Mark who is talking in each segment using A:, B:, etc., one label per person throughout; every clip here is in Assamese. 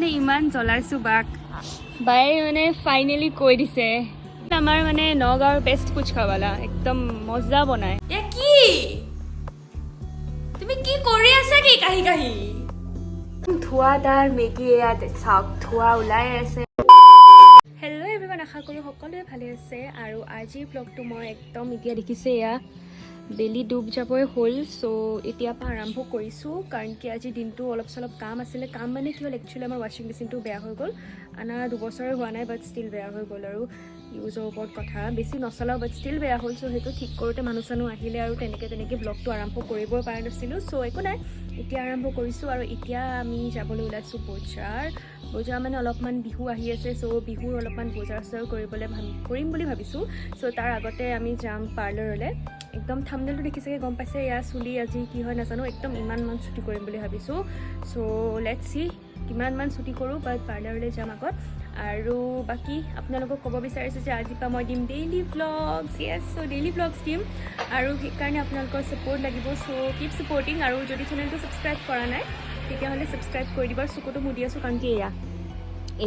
A: মানে ইমান জ্বলাইছো বাক বায়ে মানে ফাইনেলি কৈ দিছে আমাৰ মানে নগাঁৱৰ বেষ্ট ফুচকাৱালা একদম মজা বনায়
B: এ কি তুমি কি কৰি আছা কি কাহি কাহি
A: ধোৱা তাৰ মেগী ইয়াত চাওক ধোৱা ওলাই আছে হেল্ল' এভৰিৱান আশা কৰোঁ সকলোৱে ভালে আছে আৰু আজিৰ ব্লগটো মই একদম এতিয়া দেখিছে এয়া বেলি ডুব যাবই হ'ল চ' এতিয়াৰ পৰা আৰম্ভ কৰিছোঁ কাৰণ কি আজিৰ দিনটো অলপ চলপ কাম আছিলে কাম মানে কি হ'ল একচুৱেলি আমাৰ ৱাশ্বিং মেচিনটো বেয়া হৈ গ'ল আনা 2 বছৰ হোৱা নাই বাট ষ্টিল বেয়া হৈ গ'ল আৰু ইউজৰ ওপৰত কথা বেছি নচলাও বাট ষ্টিল বেয়া হ'ল চ' সেইটো ঠিক কৰোঁতে মানুহ চানুহ আহিলে আৰু তেনেকৈ ব্লগটো আৰম্ভ কৰিবই পৰা নাছিলোঁ চ' একো নাই এতিয়া আৰম্ভ কৰিছোঁ আৰু এতিয়া আমি যাবলৈ ওলাইছোঁ বজাৰ মানে অলপমান বিহু আহি আছে চ' বিহুৰ অলপমান বজাৰ চজাৰ কৰিম বুলি ভাবিছোঁ চ' তাৰ আগতে আমি যাম পাৰ্লাৰলৈ একদম থাম্বনেইলটো দেখিছেগৈ গম পাইছে ইয়াৰ চুলি আজি কি হয় নাজানো একদম ইমানমান ছুটি কৰিম বুলি ভাবিছোঁ চ' লেটছ চি কিমানমান ছুটি কৰোঁ বাট পাৰ্লাৰলৈ যাম আগত আৰু বাকী আপোনালোকক ক'ব বিচাৰিছোঁ যে আজিৰ পৰা মই দিম ডেইলি ভ্লগছ য়েছ চ' ডেইলি ভ্লগছ দিম আৰু সেইকাৰণে আপোনালোকৰ ছাপোৰ্ট লাগিব চ' কিপ ছাপৰ্টিং আৰু যদি চেনেলটো ছাবস্ক্ৰাইব কৰা নাই তেতিয়াহ'লে ছাবস্ক্ৰাইব কৰি দিব চকুটো মুদি আছোঁ কাৰণ কি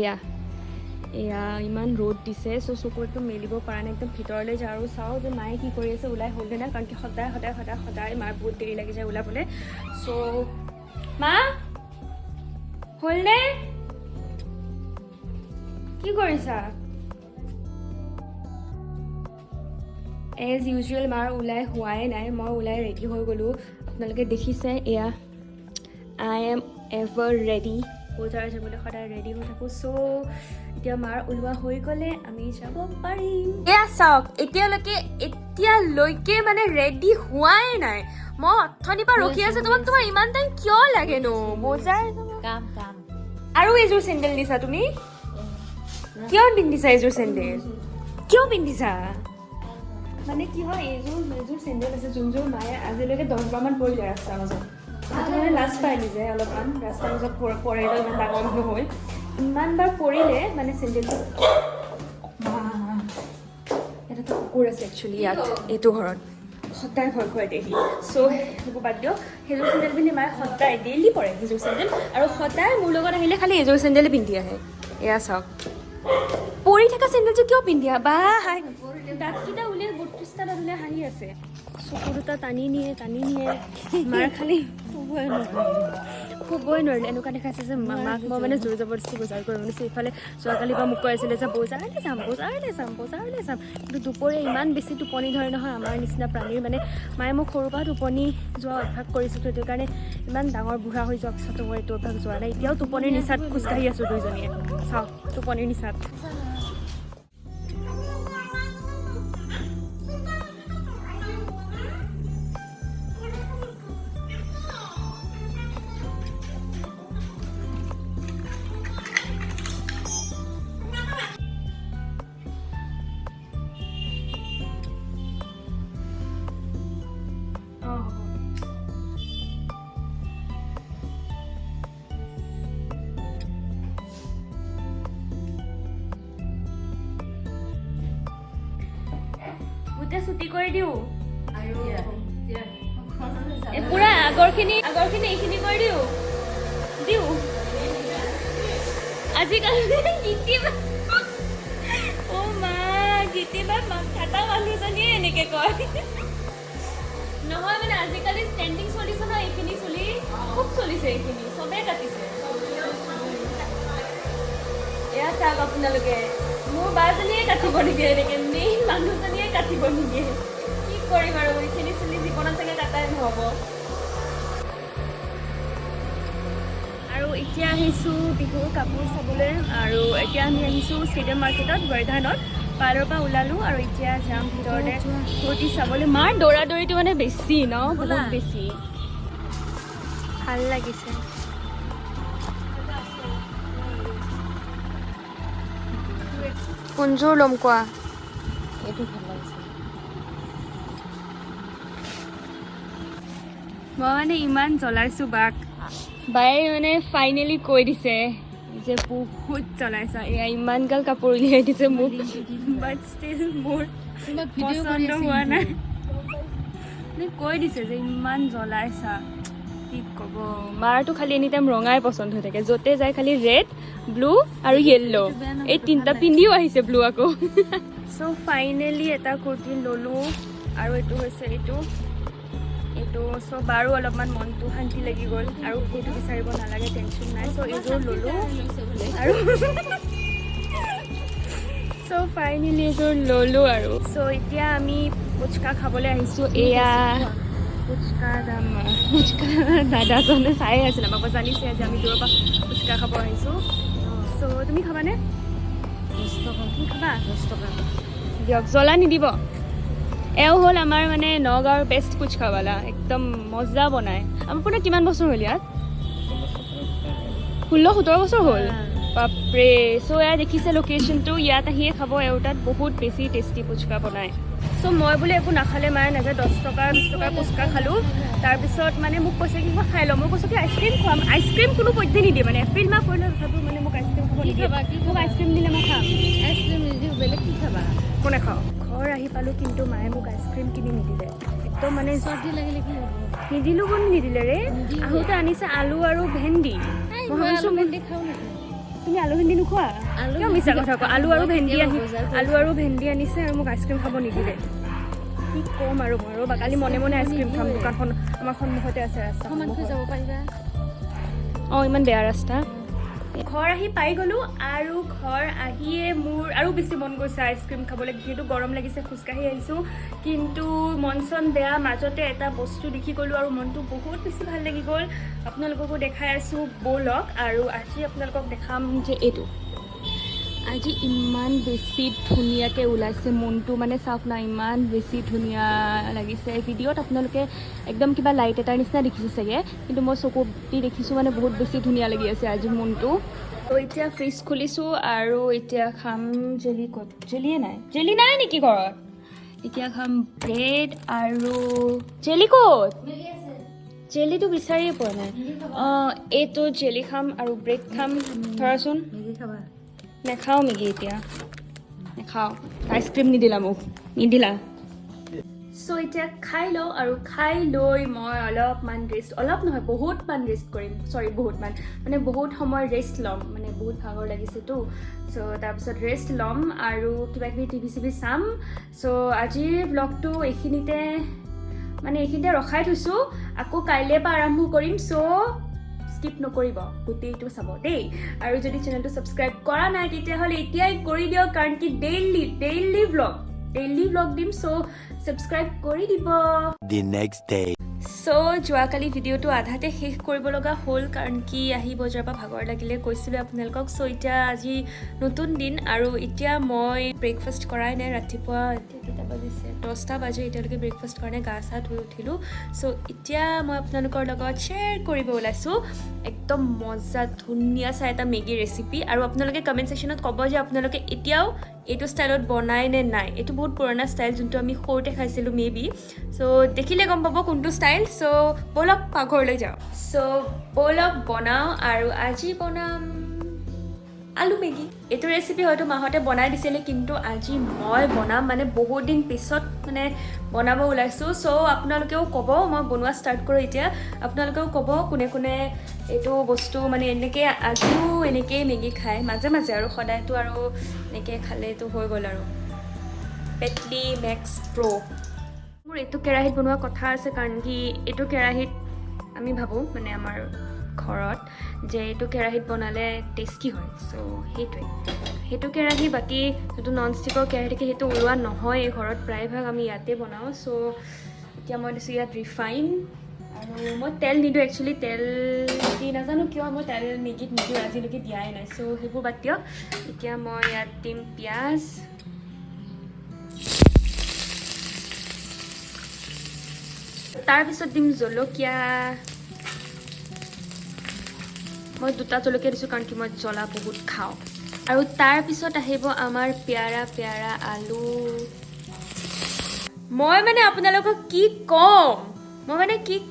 A: এয়া ইমান ৰ'দ দিছে চ' চকুটো মেলিব পৰা নাই একদম ভিতৰলৈ যাওঁ আৰু চাওঁ যে মায়ে কি কৰি আছে ওলাই হ'লগৈ নাই কাৰণ কি সদায় মাৰ বহুত দেৰি লাগি যায় ওলাবলৈ চ' মা হ'লনে কি কৰিছা এজ ইউজুৱেল মাৰ ওলাই হোৱাই নাই মই ওলাই ৰেডি হৈ গ'লোঁ আপোনালোকে দেখিছে এয়া আই এম এভাৰ ৰেডি বজাৰ যাবলৈ সদায় ৰেডি হৈ থাকোঁ চ' এতিয়া মাৰ ওলোৱা হৈ গ'লে আমি যাব পাৰিম এয়া চাওক এতিয়ালৈকে মানে ৰেডি হোৱাই নাই মই অথনিৰ পৰা ৰখি আছোঁ তোমাৰ ইমান টাইম কিয় লাগেনো বজাৰ
B: কাম
A: আৰু এইযোৰ চেণ্ডেল দিছা তুমি কিয় পিন্ধিছা এইযোৰ চেণ্ডেল কিয় পিন্ধিছা মানে কি হয় এইযোৰ চেণ্ডেল আছে যোনযোৰ মায়ে আজিলৈকে 10 বাৰমান পৰিলে ৰাস্তাৰ মাজত সেইটো মানে লাজ পাই নিজে অলপমান ৰাস্তাৰ মাজত পৰে ইমান ডাঙৰ মানুহ হৈ ইমানবাৰ পৰিলে মানে চেণ্ডেলটো এটাতো কুকুৰ আছে একচুৱেলি ইয়াত এইটো ঘৰত সদায় ভয় কৰে ডেইলি চ' সেইবোৰ বাদ দিয়ক সেইযোৰ চেণ্ডেল পিন্ধি মায়ে সদায় ডেইলি পৰে সেইযোৰ চেণ্ডেল আৰু সদায় মোৰ লগত আহিলে খালি এইযোৰ চেণ্ডেলে পিন্ধি আহে এয়া চাওক পৰি থকা চেণ্ডেলযোৰ কিয় পিন্ধি বা দাঁতকেইটা উলিয়াই 32টা দাঁত উলিয়াই হাঁহি আছে চকু দুটা টানি নিয়ে মাৰ খালি শুবই নোৱাৰিলে এনেকুৱা দেখাইছে যে মাক মই মানে জোৰ জবৰদস্তি বজাৰ কৰি মানে সেইফালে যোৱাকালিৰ পৰা মোক কৈ আছিলে যে বজাৰলৈ যাম কিন্তু দুপৰীয়া ইমান বেছি টোপনি ধৰে নহয় আমাৰ নিচিনা প্ৰাণীৰ মানে মায়ে মোক সৰুৰ পৰা টোপনি যোৱা অভ্যাস কৰিছোঁ সেইটো কাৰণে ইমান ডাঙৰ বুঢ়া হৈ যোৱাৰ পিছতো মই এইটো অভ্যাস যোৱা নাই এতিয়াও টোপনিৰ নিচাত খোজকাঢ়ি আছোঁ দুইজনীয়ে চাওক টোপনিৰ নিচাত গোটেই ছুটি কৰি দিওঁ পুৰা আগৰখিনি এইখিনি কৰি দিওঁ আজিকালি গীতিমা কাটা মানুহজনীয়ে এনেকে কয় নহয় মানে আজিকালি ষ্টেণ্ডিং চলিছে ন এইখিনি চুলি খুব চলিছে এইখিনি চবেই কাটিছে এয়া চাওক আপোনালোকে মোৰ বাজনীয়ে কাটিব নিদিয়ে এনেকে মেইন মানুহজনীয়ে কাটিব নিদিয়ে কি কৰিম আৰু এইখিনি চুলি জীৱনত চাগে কাটাই নহ'ব আৰু এতিয়া আহিছোঁ বিহুৰ কাপোৰ চাবলৈ আৰু এতিয়া আমি আহিছোঁ ষ্টেডিয়াম মাৰ্কেটত বৰধানত পাৰৰ পৰা ওলালোঁ আৰু এতিয়া যাম ভিতৰতে কুৰ্তি চাবলৈ মাৰ দৌৰা দৌৰিটো মানে বেছি ন বহুত বেছি ভাল লাগিছে কোনযোৰ ল'ম কোৱা এইটো ভাল লাগিছে মই মানে ইমান জ্বলাইছোঁ বায়ে মানে ফাইনেলি কৈ দিছে যে বহুত জ্বলাইছা এয়া ইমানগাল কাপোৰ উলিয়াই দিছে মোক বাট ষ্টিল মোৰ পচন্দ হোৱা নাই কৈ দিছে যে ইমান জ্বলাইছা কি ক'ব মাৰটো খালি এনি টাইম ৰঙাই পচন্দ হৈ থাকে য'তে যায় খালি ৰেড ব্লু আৰু য়েল্লো এই তিনিটা পিন্ধিও আহিছে ব্লু আকৌ চ' ফাইনেলি এটা কুৰ্তি ল'লোঁ আৰু এইটো হৈছে এইটো চ' বাৰু অলপমান মনটো শান্তি লাগি গ'ল আৰু সেইটো বিচাৰিব নালাগে টেনশ্যন নাই চ' এইযোৰ ল'লোঁ আৰু চ' ফাইনেলি এইযোৰ ল'লোঁ আৰু চ' এতিয়া আমি ফুচকা খাবলৈ আহিছোঁ এয়া ফুচকা দাদাজনে চাই আছিলে বাবা জানিছে যে আমি দূৰৰ পৰা ফুচকা খাব আহিছোঁ চ' তুমি খাবানে 10 টকা তুমি খাবা 10 টকা দিয়ক জ্বলা নিদিব এও হ'ল আমাৰ মানে নগাঁৱৰ বেষ্ট ফুচকাৱালা একদম মজা বনায় আপোনাৰ কিমান বছৰ হ'ল ইয়াত 16-17 বছৰ হ'ল বাপৰে চ' এয়া দেখিছে লোকেশ্যনটো ইয়াত আহিয়ে খাব এওঁ তাত বহুত বেছি টেষ্টি ফুচকা বনায় চ' মই বোলে একো নাখালে মায়ে নাযায় 10 টকা 20 টকাৰ ফুচকা খালোঁ তাৰপিছত মানে মোক কৈছে কি মই খাই লওঁ মই কৈছোঁ কি আইচক্ৰীম খুৱাম আইচক্ৰীম কোনো পধ্যে নিদিয়ে মানে এপ্ৰিল মাহ পৰিলে তথাপিও মানে মোক আইচক্ৰীম খাব নিদিয়ে মোক আইচক্ৰীম দিলে মই খাম আইচক্ৰীম নিদিওঁ বেলেগ কি খাবা কোনে খাওঁ ঘৰ আহি পালোঁ কিন্তু মায়ে মোক আইচক্ৰীম কিনি নিদিলে একদম মানে চৰ্দি লাগিলে কি হ'ব নিদিলোঁ কোনো নিদিলে ৰে আহোঁতে আনিছে আলু আৰু ভেন্দি মই ভাবিছোঁ ভেন্দি খাওঁ নেকি তুমি আলু ভেন্দি নোখোৱা কিয় মিছা কথা কোৱা আলু আৰু ভেন্দি আনিছে আৰু মোক আইচক্ৰীম খাব নিদিলে কি ক'ম আৰু মই ৰ'বা কালি মনে মনে আইচক্ৰীম খাম দোকানখন আমাৰ সন্মুখতে আছে ৰাস্তা যাব পাৰিবা অঁ ইমান বেয়া ৰাস্তা ঘৰ আহি পাই গ'লোঁ আৰু ঘৰ আহিয়ে মোৰ আৰু বেছি মন গৈছে আইচক্ৰীম খাবলৈ যিহেতু গৰম লাগিছে খোজকাঢ়ি আহিছোঁ কিন্তু মন চন বেয়া মাজতে এটা বস্তু দেখি গ'লোঁ আৰু মনটো বহুত বেছি ভাল লাগি গ'ল আপোনালোককো দেখাই আছোঁ ব'লক আৰু আজি আপোনালোকক দেখাম যে এইটো আজি ইমান বেছি ধুনীয়াকৈ ওলাইছে মনটো মানে চাওক না ইমান বেছি ধুনীয়া লাগিছে ভিডিঅ'ত আপোনালোকে একদম কিবা লাইট এটাৰ নিচিনা দেখিছে চাগে কিন্তু মই চকু দি দেখিছোঁ মানে বহুত বেছি ধুনীয়া লাগি আছে আজি মনটো তো এতিয়া ফ্ৰিজ খুলিছোঁ আৰু এতিয়া খাম জেলি ক'ত জেলি নাই নেকি ঘৰত এতিয়া খাম ব্ৰেড আৰু জেলি ক'ত জেলিটো বিচাৰিয়ে পোৱা নাই অঁ এইটো জেলি খাম আৰু ব্ৰেড খাম ধৰাচোন মেগী খাবা নেখাওঁ মেগী এতিয়া নেখাওঁ আইচক্ৰীম নিদিলা মোক নিদিলা চ' এতিয়া খাই লওঁ আৰু খাই লৈ মই অলপমান ৰেষ্ট অলপ নহয় বহুতমান ৰেষ্ট কৰিম মানে বহুত সময় ৰেষ্ট ল'ম মানে বহুত ভাগৰ লাগিছেতো চ' তাৰপিছত ৰেষ্ট ল'ম আৰু কিবাকিবি টিভি চিভি চাম চ' আজিৰ ব্লগটো এইখিনিতে ৰখাই থৈছোঁ আকৌ কাইলৈৰ পৰা আৰম্ভ কৰিম চ' স্কিপ নকৰিব গোটেইটো চাব দেই আৰু যদি চেনেলটো ছাবস্ক্ৰাইব কৰা নাই তেতিয়াহ'লে এতিয়াই কৰি দিয়ক কাৰণ কি ডেইলি ব্লগ দিম চ' ছাবস্ক্ৰাইব কৰি দিব
C: the next day
A: চ' যোৱাকালি ভিডিঅ'টো আধাতে শেষ কৰিব লগা হ'ল কাৰণ কি আহি বজাৰৰ পৰা ভাগৰ লাগিলে কৈছিলোঁ আপোনালোকক চ' এতিয়া আজি নতুন দিন আৰু এতিয়া মই ব্ৰেকফাষ্ট কৰাই নাই ৰাতিপুৱা কেইটা বাজিছে 10টা বাজে এতিয়ালৈকে ব্ৰেকফাষ্ট কৰা নাই গা চা ধুই উঠিলোঁ চ' এতিয়া মই আপোনালোকৰ লগত শ্বেয়াৰ কৰিব ওলাইছোঁ একদম মজা ধুনীয়া চাই এটা মেগী ৰেচিপি আৰু আপোনালোকে কমেণ্ট ছেকশ্যনত ক'ব যে আপোনালোকে এতিয়াও এইটো ষ্টাইলত বনাই নে নাই এইটো বহুত পুৰণা ষ্টাইল যোনটো আমি সৰুতে খাইছিলোঁ মেবি চ' দেখিলে গম পাব কোনটো ষ্টাইল চ' ব'লক পাকঘৰলৈ যাওঁ চ' ব'লক বনাওঁ আৰু আজি বনাম আলু মেগী এইটো ৰেচিপি হয়তো মাহঁতে বনাই দিছিলে কিন্তু আজি মই বনাম মানে বহুত দিন পিছত মানে বনাব ওলাইছোঁ চ' আপোনালোকেও ক'ব মই বনোৱা ষ্টাৰ্ট কৰোঁ এতিয়া আপোনালোকেও ক'ব কোনে কোনে এইটো বস্তু মানে আজিও এনেকেই মেগী খায় মাজে মাজে আৰু সদায়তো আৰু এনেকৈ খালেতো হৈ গ'ল আৰু পেটলি মেক্স প্ৰ' মোৰ এইটো কেৰাহীত বনোৱা কথা আছে কাৰণ কি এইটো কেৰাহীত আমি ভাবোঁ মানে আমাৰ ঘৰত যে এইটো কেৰাহীত বনালে টেষ্টি হয় চ' সেইটো কেৰাহী বাকী যোনটো নন ষ্টিকৰ কেৰাহী থাকে সেইটো ওলোৱা নহয় ঘৰত প্ৰায়ভাগ আমি ইয়াতে বনাওঁ চ' এতিয়া মই দিছোঁ ইয়াত ৰিফাইন আৰু মই তেল নিদিওঁ একচুৱেলি তেল দি নাজানো কিয় মই তেল মেগীত নিদিওঁ আজিলৈকে দিয়াই নাই চ' সেইবোৰ বাদ দিয়ক এতিয়া মই ইয়াত দিম পিঁয়াজ তাৰপিছত দিম জলকীয়া মই 2টা জলকীয়া দিছোঁ কাৰণ কি মই জ্বলা বহুত খাওঁ আৰু তাৰপিছত আহিব আমাৰ প্যাৰা আলু মই মানে আপোনালোকক কি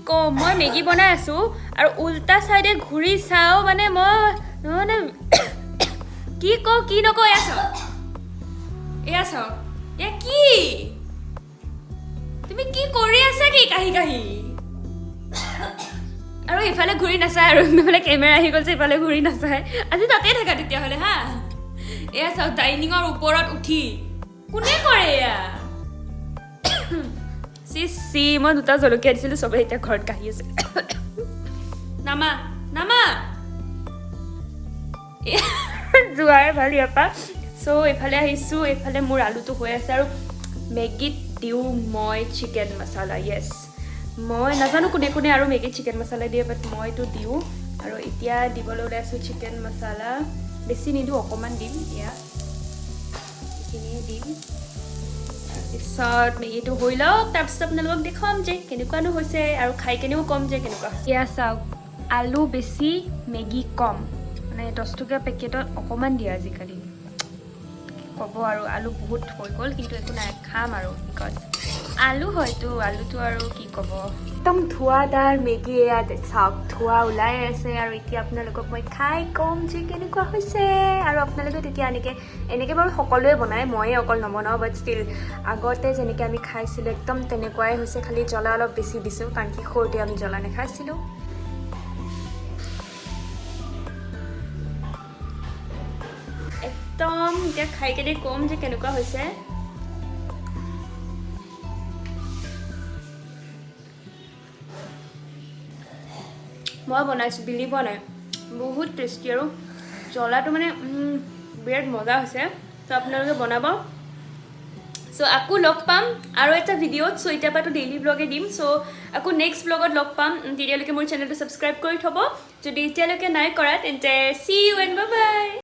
A: ক'ম মই মেগী বনাই আছোঁ আৰু উল্টা চাইডে ঘূৰি চাওঁ মানে মই কি কওঁ কি নকওঁ এয়া চাওক এয়া কি তুমি কি কৰি আছা কি কাহি আৰু
B: সিফালে ঘূৰি নাচায় আৰু ইফালে কেমেৰা আহি গ'ল যে ইফালে ঘূৰি নাচায় আজি তাতে থাকা তেতিয়াহ'লে হা এয়া চাওক ডাইনিঙৰ ওপৰত উঠি কোনে কৰে এয়া চি মই দুটা জলকীয়া দিছিলোঁ চবেই এতিয়া ঘৰত কাঢ়ি আছে নামা নামা যোৱাই ভাল ইয়াৰ পৰা চ' এইফালে আহিছোঁ এইফালে মোৰ আলুটো হৈ আছে আৰু মেগীত দিওঁ মই চিকেন মছলা য়েছ মই নাজানো কোনে কোনে আৰু মেগীত চিকেন মছলা দিয়ে বাট মইতো দিওঁ আৰু এতিয়া দিবলৈ ওলাইছোঁ চিকেন মছলা বেছি নিদিওঁ অকণমান দিম এতিয়া এইখিনিয়ে দিম তাৰপিছত মেগীটো হৈ লওক তাৰপিছত আপোনালোকক দেখুৱাম যে কেনেকুৱানো হৈছে আৰু খাই কেনেও কম যে কেনেকুৱা হৈছে
A: এয়া চাওক আলু বেছি মেগী কম মানে 10 টকীয়া পেকেটত অকণমান দিয়ে আজিকালি ক'ব আৰু আলু বহুত হৈ গ'ল কিন্তু একো নাই খাম আৰু বিকজ আলু হয়তো আলুটো আৰু কি ক'ব একদম ধোঁৱাদাৰ মেগী এয়া চাওক ধোঁৱা ওলাই আছে আৰু এতিয়া আপোনালোকক মই খাই ক'ম যে কেনেকুৱা হৈছে আৰু আপোনালোকে তেতিয়া এনেকৈ বাৰু সকলোৱে বনায় ময়ে অকল নবনাওঁ বাট ষ্টিল আগতে যেনেকৈ আমি খাইছিলোঁ একদম তেনেকুৱাই হৈছে খালি জ্বলা অলপ বেছি দিছোঁ কাৰণ কি সৰুতে আমি জ্বলা নাখাইছিলোঁ একদম এতিয়া খাই কেনে ক'ম যে কেনেকুৱা হৈছে মই বনাইছোঁ বিলিভ হোৱা নাই বহুত টেষ্টি আৰু জ্বলাটো মানে বিৰাট মজা হৈছে তো আপোনালোকে বনাব চ' আকৌ লগ পাম আৰু এটা ভিডিঅ'ত চ' এতিয়াৰ পৰাতো ডেইলি ব্লগে দিম চ' আকৌ নেক্সট ব্লগত লগ পাম তেতিয়ালৈকে মোৰ চেনেলটো ছাবস্ক্ৰাইব কৰি থ'ব যদি এতিয়ালৈকে নাই কৰা তেন্তে see you and bye by